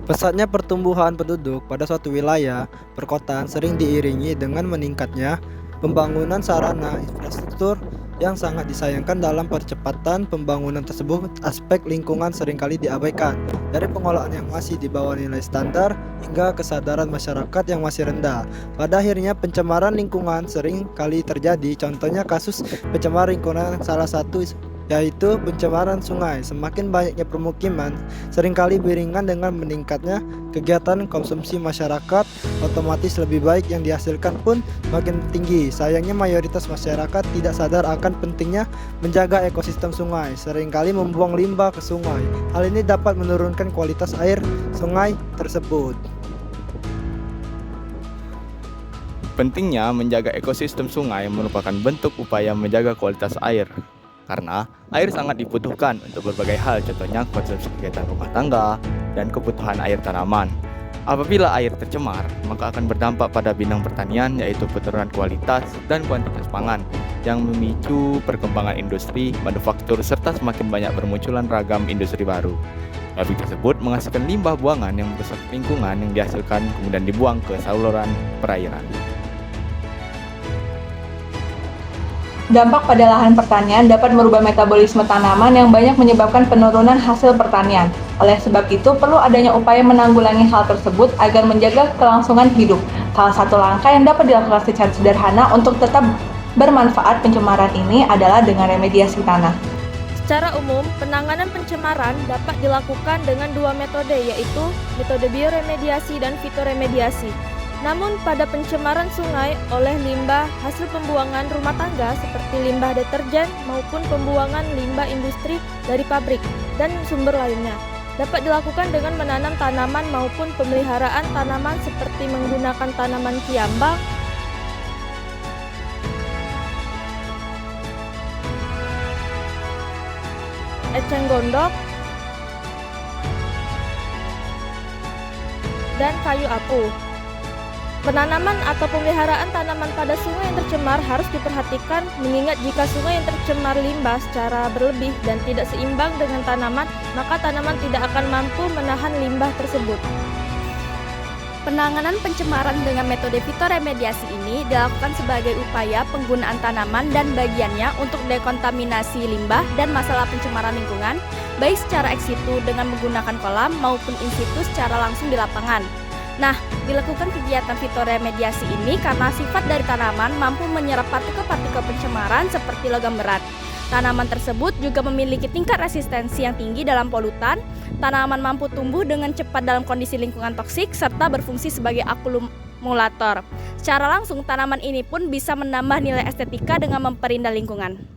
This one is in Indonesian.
Pesatnya pertumbuhan penduduk pada suatu wilayah perkotaan sering diiringi dengan meningkatnya pembangunan sarana infrastruktur yang sangat disayangkan dalam percepatan pembangunan tersebut. Aspek lingkungan seringkali diabaikan, dari pengelolaan yang masih di bawah nilai standar hingga kesadaran masyarakat yang masih rendah. Pada akhirnya pencemaran lingkungan sering kali terjadi. Contohnya kasus pencemaran lingkungan salah satu yaitu pencemaran sungai. Semakin banyaknya permukiman seringkali beriringan dengan meningkatnya kegiatan konsumsi masyarakat, otomatis lebih baik yang dihasilkan pun makin tinggi. Sayangnya mayoritas masyarakat tidak sadar akan pentingnya menjaga ekosistem sungai, seringkali membuang limbah ke sungai. Hal ini dapat menurunkan kualitas air sungai tersebut. Pentingnya menjaga ekosistem sungai merupakan bentuk upaya menjaga kualitas air. Karena air sangat dibutuhkan untuk berbagai hal, contohnya konsumsi kegiatan rumah tangga dan kebutuhan air tanaman. Apabila air tercemar, maka akan berdampak pada bidang pertanian, yaitu penurunan kualitas dan kuantitas pangan, yang memicu perkembangan industri, manufaktur, serta semakin banyak bermunculan ragam industri baru. Pabrik tersebut menghasilkan limbah buangan yang merusak lingkungan yang dihasilkan kemudian dibuang ke saluran perairan. Dampak pada lahan pertanian dapat merubah metabolisme tanaman yang banyak menyebabkan penurunan hasil pertanian. Oleh sebab itu, perlu adanya upaya menanggulangi hal tersebut agar menjaga kelangsungan hidup. Salah satu langkah yang dapat dilakukan secara sederhana untuk tetap bermanfaat pencemaran ini adalah dengan remediasi tanah. Secara umum, penanganan pencemaran dapat dilakukan dengan dua metode, yaitu metode bioremediasi dan fitoremediasi. Namun pada pencemaran sungai oleh limbah hasil pembuangan rumah tangga seperti limbah deterjen maupun pembuangan limbah industri dari pabrik dan sumber lainnya, dapat dilakukan dengan menanam tanaman maupun pemeliharaan tanaman seperti menggunakan tanaman kiambang, eceng gondok, dan kayu apu. Penanaman atau pemeliharaan tanaman pada sungai yang tercemar harus diperhatikan, mengingat jika sungai yang tercemar limbah secara berlebih dan tidak seimbang dengan tanaman, maka tanaman tidak akan mampu menahan limbah tersebut. Penanganan pencemaran dengan metode fitoremediasi ini dilakukan sebagai upaya penggunaan tanaman dan bagiannya untuk dekontaminasi limbah dan masalah pencemaran lingkungan, baik secara ex situ dengan menggunakan kolam maupun in situ secara langsung di lapangan. Nah, dilakukan kegiatan fitoremediasi ini karena sifat dari tanaman mampu menyerap partikel-partikel pencemaran seperti logam berat. Tanaman tersebut juga memiliki tingkat resistensi yang tinggi dalam polutan. Tanaman mampu tumbuh dengan cepat dalam kondisi lingkungan toksik serta berfungsi sebagai akumulator. Secara langsung, tanaman ini pun bisa menambah nilai estetika dengan memperindah lingkungan.